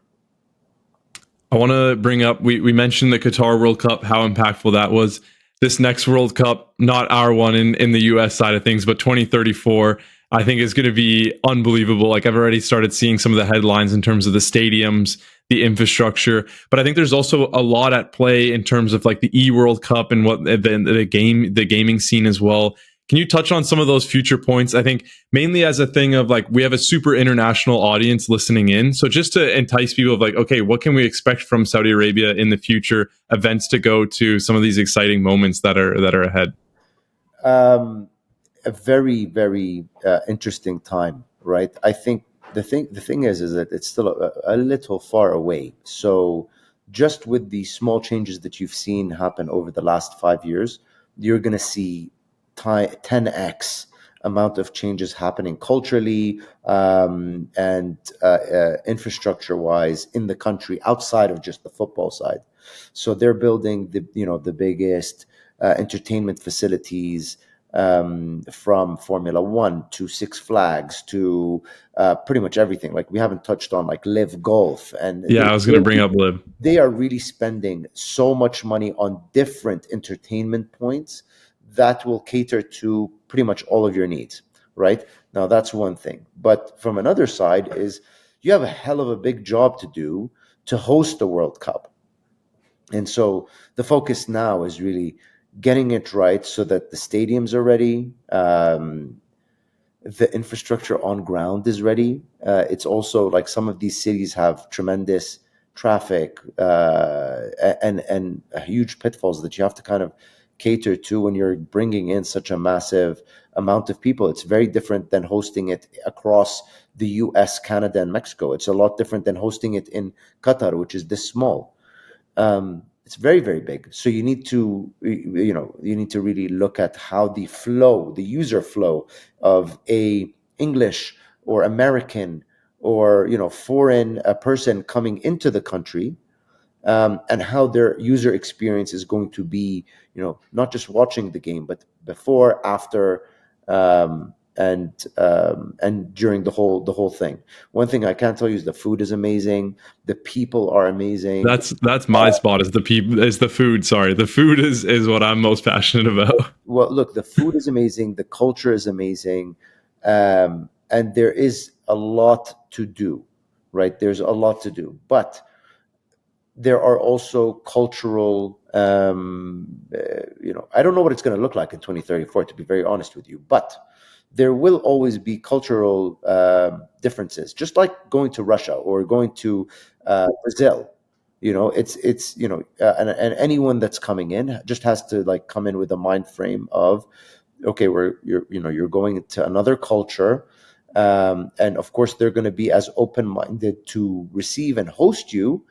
I want to bring up, we mentioned the Qatar World Cup, how impactful that was. This next World Cup, not our one in the US side of things, but 2034, I think is going to be unbelievable. Like, I've already started seeing some of the headlines in terms of the stadiums, the infrastructure, but I think there's also a lot at play in terms of like the World Cup and what the gaming scene as well. Can you touch on some of those future points? I think mainly as a thing of like, we have a super international audience listening in. So just to entice people of like, okay, what can we expect from Saudi Arabia in the future events to go to some of these exciting moments that are ahead? Um, a very, very interesting time, right? I think the thing is that it's still a little far away. So just with the small changes that you've seen happen over the last 5 years, you're going to see 10x amount of changes happening culturally, and infrastructure wise in the country outside of just the football side. So they're building the biggest entertainment facilities, from Formula One to Six Flags to pretty much everything. Like, we haven't touched on like Live Golf, and Yeah, I was going to bring up Lib. they are really spending so much money on different entertainment points that will cater to pretty much all of your needs. Right now, that's one thing. But from another side is you have a hell of a big job to do to host the World Cup. And so the focus now is really getting it right so that the stadiums are ready, the infrastructure on ground is ready. It's also like some of these cities have tremendous traffic, and huge pitfalls that you have to kind of cater to when you're bringing in such a massive amount of people. It's very different than hosting it across the US, Canada, and Mexico. It's a lot different than hosting it in Qatar, which is this small. It's very, very big. So you need to really look at how the user flow of a English or American or foreign person coming into the country, and how their user experience is going to be, not just watching the game, but before, after, and during the whole thing. One thing I can tell you is the food is amazing, the people are amazing. That's my spot, is the people, is the food. Sorry, the food is what I'm most passionate about. Well, look, the food is amazing, the culture is amazing, and there is a lot to do, right? There's a lot to do, but there are also cultural, I don't know what it's going to look like in 2034, to be very honest with you, but there will always be cultural differences, just like going to Russia or going to Brazil. And anyone that's coming in just has to like come in with a mind frame of, okay, you're going to another culture, and of course they're going to be as open minded to receive and host you,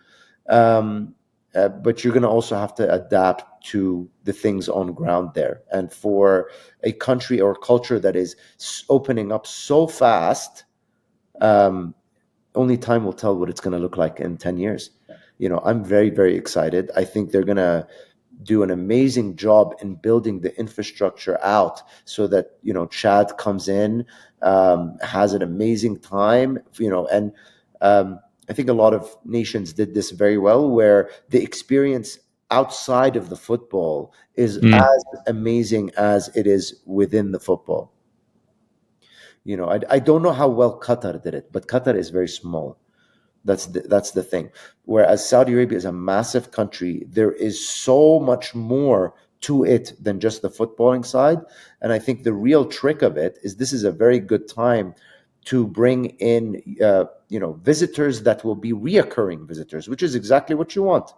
um, but you're going to also have to adapt to the things on ground there. And for a country or culture that is opening up so fast, um, only time will tell what it's going to look like in 10 years. I'm very, very excited. I think they're going to do an amazing job in building the infrastructure out so that Chad comes in, has an amazing time, and I think a lot of nations did this very well, where the experience outside of the football is Mm. as amazing as it is within the football. I don't know how well Qatar did it, but Qatar is very small. That's the thing. Whereas Saudi Arabia is a massive country, there is so much more to it than just the footballing side. And I think the real trick of it is this is a very good time to bring in, visitors that will be reoccurring visitors, which is exactly what you want,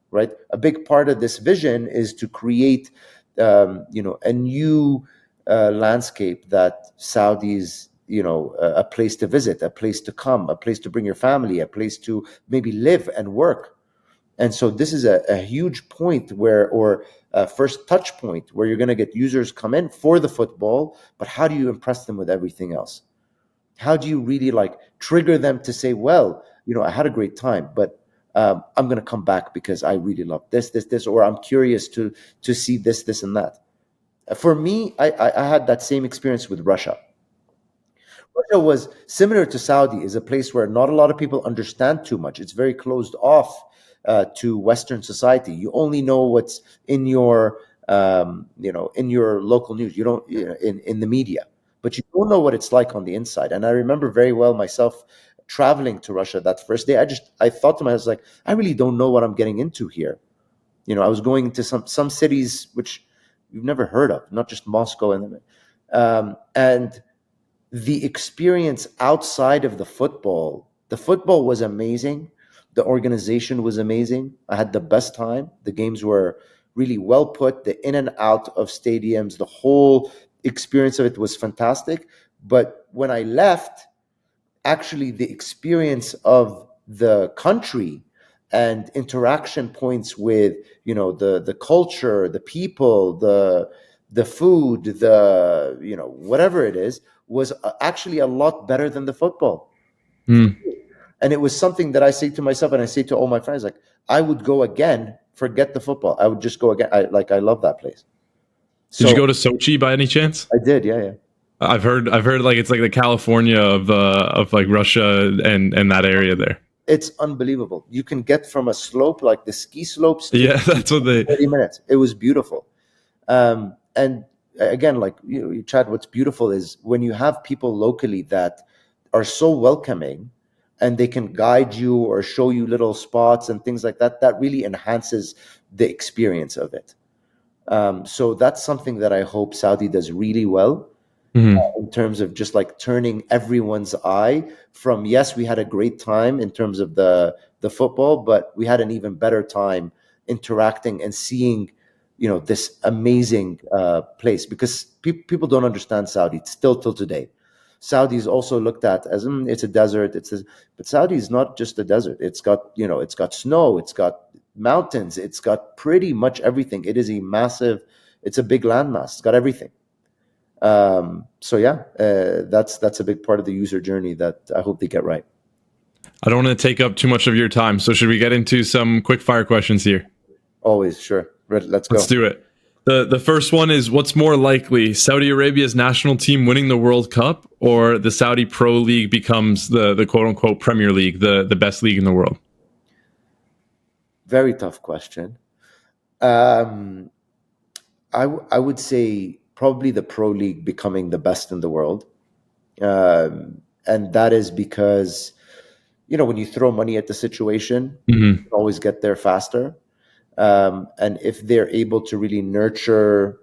right? A big part of this vision is to create, a new landscape that Saudis, a place to visit, a place to come, a place to bring your family, a place to maybe live and work. And so this is a huge point or a first touch point where you're going to get users come in for the football, but how do you impress them with everything else? How do you really like trigger them to say, well, I had a great time, but I'm going to come back because I really love this, or I'm curious to see this, and that. For me, I had that same experience with Russia. Russia was similar to Saudi, is a place where not a lot of people understand too much. It's very closed off to Western society. You only know what's in your in your local news. You don't, in the media, but you don't know what it's like on the inside. And I remember very well myself traveling to Russia that first day. I thought to myself, like, I really don't know what I'm getting into here. I was going into some cities which you've never heard of, not just Moscow, and the experience outside of the football was amazing. The organization was amazing. I had the best time. The games were really well put. The in and out of stadiums, the whole experience of it was fantastic. But when I left, actually the experience of the country and interaction points with, the culture, the people, the food, the, whatever it is, was actually a lot better than the football. Mm. And it was something that I say to myself, and I say to all my friends, like, I would go again. Forget the football. I would just go again. I love that place. Did you So go to Sochi by any chance? I did. Yeah, yeah. I've heard like it's like the California of like Russia and that area there. It's unbelievable. You can get from a slope like the ski slopes to Yeah, that's what they. 30 minutes. It was beautiful. And again, like Chad, what's beautiful is when you have people locally that are so welcoming and they can guide you or show you little spots and things like that, that really enhances the experience of it. So that's something that I hope Saudi does really well. Mhm. In terms of just like turning everyone's eye from, yes, we had a great time in terms of the football, but we had an even better time interacting and seeing, this amazing place, because people don't understand Saudi still till today. Saudi is also looked at as it's a desert. But Saudi is not just a desert. It's got snow, it's got mountains, it's got pretty much everything. It is it's a big landmass. It's got everything. So yeah, that's a big part of the user journey that I hope they get right. I don't want to take up too much of your time, so should we get into some quick fire questions here? Always, sure. Let's go. Let's do it. The first one is, what's more likely, Saudi Arabia's national team winning the World Cup, or the Saudi Pro League becomes the quote unquote Premier League, the best league in the world? Very tough question. Um, I would say probably the Pro League becoming the best in the world, and that is because when you throw money at the situation, you can always get there faster. And if they're able to really nurture,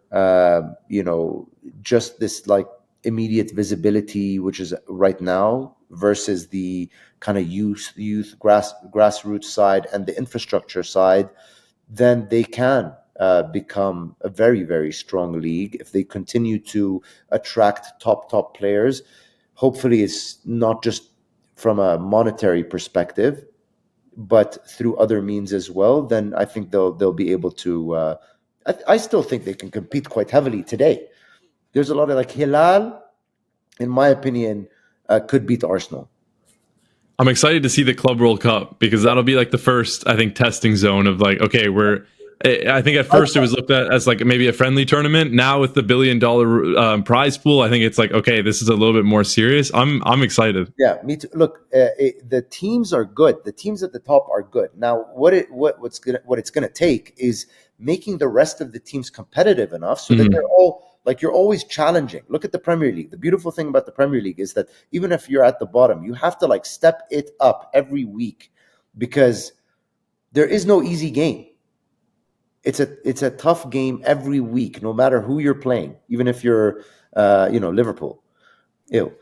just this like immediate visibility, which is right now, versus the kind of youth grassroots side and the infrastructure side, then they can become a very, very strong league if they continue to attract top players. Hopefully, it's not just from a monetary perspective, but through other means as well. Then I think they'll be able to. I still think they can compete quite heavily today. There's a lot of like Hilal, in my opinion, could beat Arsenal. I'm excited to see the Club World Cup, because that'll be like the first, I think, testing zone of like, okay, I think at first it was looked at as like maybe a friendly tournament. Now with the $1 billion prize pool, I think it's like, okay, this is a little bit more serious. I'm excited. Yeah, me too. Look, the teams are good. The teams at the top are good. Now, what it's gonna take is making the rest of the teams competitive enough so that they're all like, you're always challenging. Look at the Premier League. The beautiful thing about the Premier League is that even if you're at the bottom, you have to like step it up every week, because there is no easy game. It's a tough game every week, no matter who you're playing, even if you're Liverpool. Ew.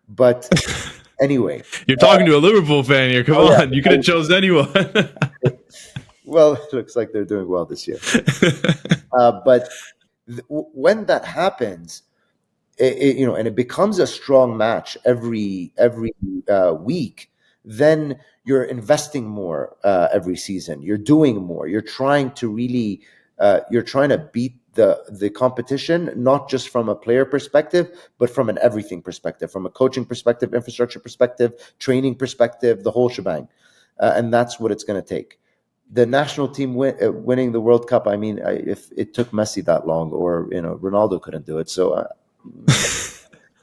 But anyway, You're talking to a Liverpool fan here. Come on, yeah. you could have chose anyone. Well, it looks like they're doing well this year. But when that happens, and it becomes a strong match every week, then you're investing more every season. You're doing more. You're trying to really, you're trying to beat the competition, not just from a player perspective, but from an everything perspective, from a coaching perspective, infrastructure perspective, training perspective, the whole shebang. And that's what it's going to take. The national team winning the World Cup, I mean, if it took Messi that long, or Ronaldo couldn't do it, so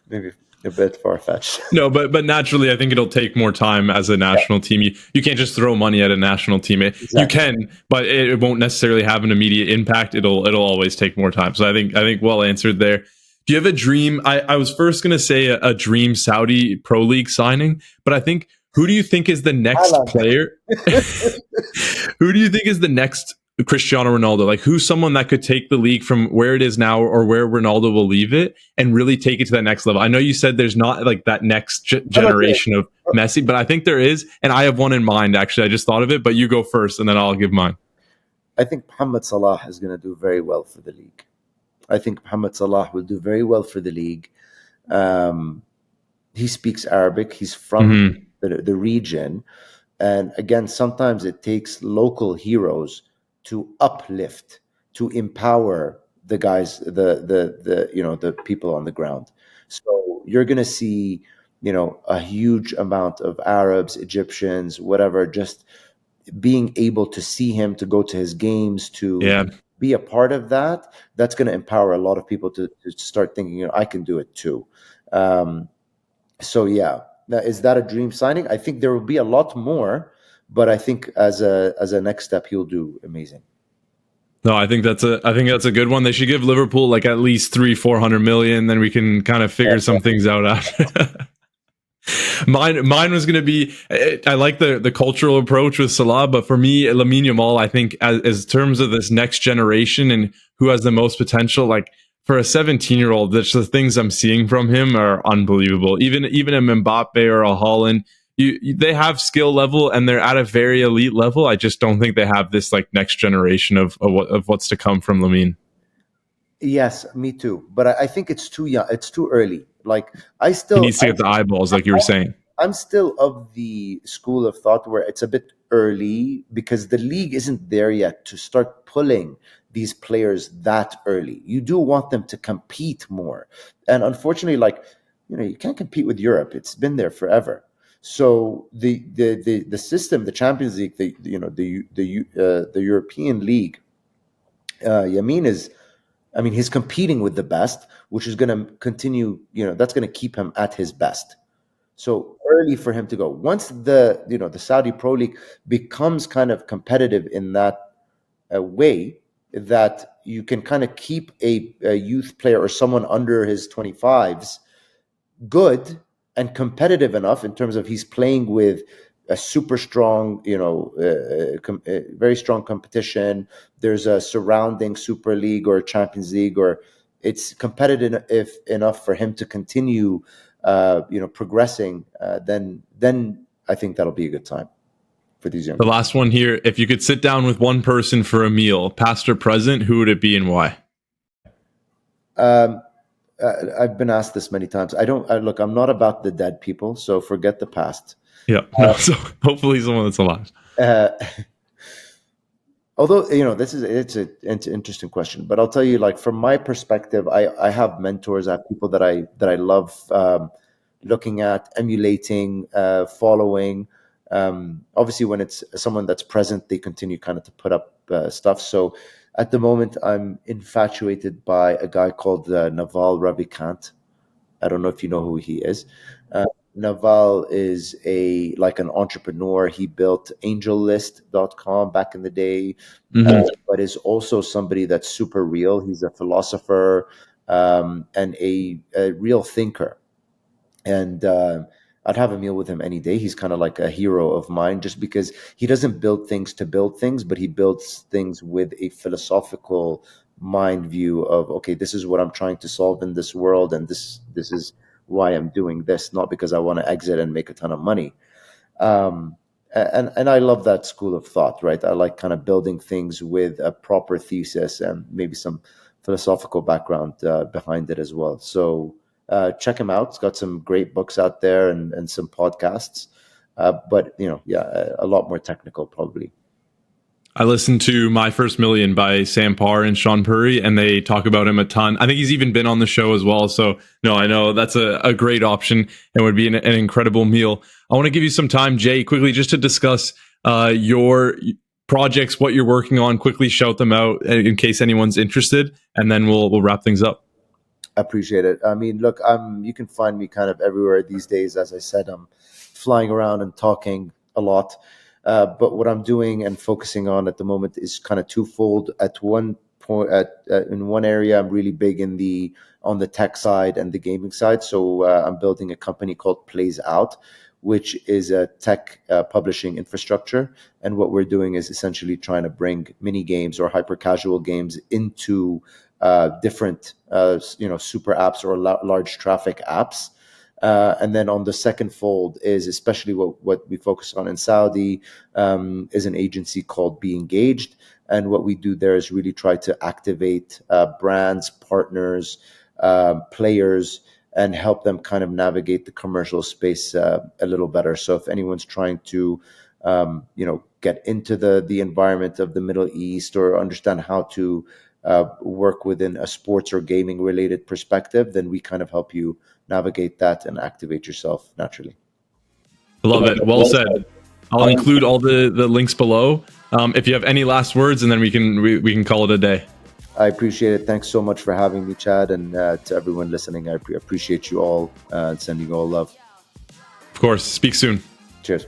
maybe a bit far-fetched. No, but naturally, I think it'll take more time as a national team. You can't just throw money at a national team. You can, but it won't necessarily have an immediate impact. It'll always take more time. So I think well answered there. Do you have a dream? I was first going to say a dream Saudi Pro League signing, but I think, who do you think is the next player? Who do you think is the next Cristiano Ronaldo? Like, who's someone that could take the league from where it is now, or where Ronaldo will leave it, and really take it to that next level? I know you said there's not like that next generation of Messi, but I think there is, and I have one in mind. Actually, I just thought of it, but you go first, and then I'll give mine. I think Mohamed Salah is going to do very well for the league. I think Mohamed Salah will do very well for the league. Um, he speaks Arabic. He's from Hmm. the region. And again, sometimes it takes local heroes to uplift, to empower the guys, the people on the ground. So you're going to see, a huge amount of Arabs, Egyptians, whatever, just being able to see him, to go to his games, to Yeah. be a part of that. That's going to empower a lot of people to start thinking, I can do it too. Um, so yeah, now, is that a dream signing? I think there will be a lot more, but I think as a next step, he'll do amazing. No, I think that's a good one. They should give Liverpool like at least 300-400 million, then we can kind of figure some things out after. Mine was going to be. I like the cultural approach with Salah, but for me, Lamine Yamal, I think as terms of this next generation and who has the most potential, like for a 17-year-old, the things I'm seeing from him are unbelievable. Even a Mbappe or a Haaland, they have skill level and they're at a very elite level. I just don't think they have this like next generation of what's to come from Lamine. Yes, me too. But I think it's too young. It's too early. Like I He still, needs to get the eyeballs, like you were saying. I'm still of the school of thought where it's a bit early because the league isn't there yet to start pulling these players that early. You do want them to compete more. And unfortunately, like, you can't compete with Europe. It's been there forever. So the system, the Champions League, the European League, Yamin is, I mean, he's competing with the best, which is going to continue, that's going to keep him at his best. So early for him to go. Once the Saudi Pro League becomes kind of competitive in that way, that you can kind of keep a youth player or someone under his 25s good and competitive enough in terms of he's playing with a super strong, very strong competition. There's a surrounding Super League or Champions League, or it's competitive if enough for him to continue, progressing. Then I think that'll be a good time for these young The guys. last one here, if you could sit down with one person for a meal, past or present, who would it be and why? Um, I've been asked this many times. I don't look. I'm not about the dead people, so forget the past. Yeah, no. So hopefully someone that's alive. Uh, Although it's an interesting question, but I'll tell you, like from my perspective, I have mentors, I have people that I love, looking at, emulating, following. Obviously, when it's someone that's present, they continue kind of to put up stuff. So at the moment, I'm infatuated by a guy called Naval Ravikant. I don't know if you know who he is. Uh, Naval is like an entrepreneur. He built AngelList.com back in the day, Hmm. but is also somebody that's super real. He's a philosopher, and a real thinker. And I'd have a meal with him any day. He's kind of like a hero of mine, just because he doesn't build things to build things, but he builds things with a philosophical mind view of, okay, this is what I'm trying to solve in this world, and this is why I'm doing this, not because I want to exit and make a ton of money. And I love that school of thought, right? I like kind of building things with a proper thesis and maybe some philosophical background behind it as well. So check him out. He's got some great books out there, and some podcasts. But yeah, a lot more technical probably. I listened to My First Million by Sam Parr and Sean Purry, and they talk about him a ton. I think he's even been on the show as well. So, no, I know that's a great option and would be an incredible meal. I want to give you some time, Jay, quickly just to discuss your projects, what you're working on. Quickly shout them out in case anyone's interested, and then we'll wrap things up. Appreciate it. I mean, look, you can find me kind of everywhere these days. As I said, I'm flying around and talking a lot. But what I'm doing and focusing on at the moment is kind of twofold. At one point, in one area, I'm really big on the tech side and the gaming side. So I'm building a company called Plays Out, which is a tech publishing infrastructure. And what we're doing is essentially trying to bring mini games or hyper casual games into different super apps or large traffic apps. And then on the second fold is especially what we focus on in Saudi, is an agency called Be Engaged. And what we do there is really try to activate brands, partners, players, and help them kind of navigate the commercial space a little better. So if anyone's trying to, get into the environment of the Middle East or understand how to work within a sports or gaming related perspective, then we kind of help you navigate that and activate yourself naturally. Love it. Well said. I'll include all the links below. If you have any last words, and then we can call it a day. I appreciate it. Thanks so much for having me, Chad, and to everyone listening. I appreciate you all and sending you all love. Of course. Speak soon. Cheers.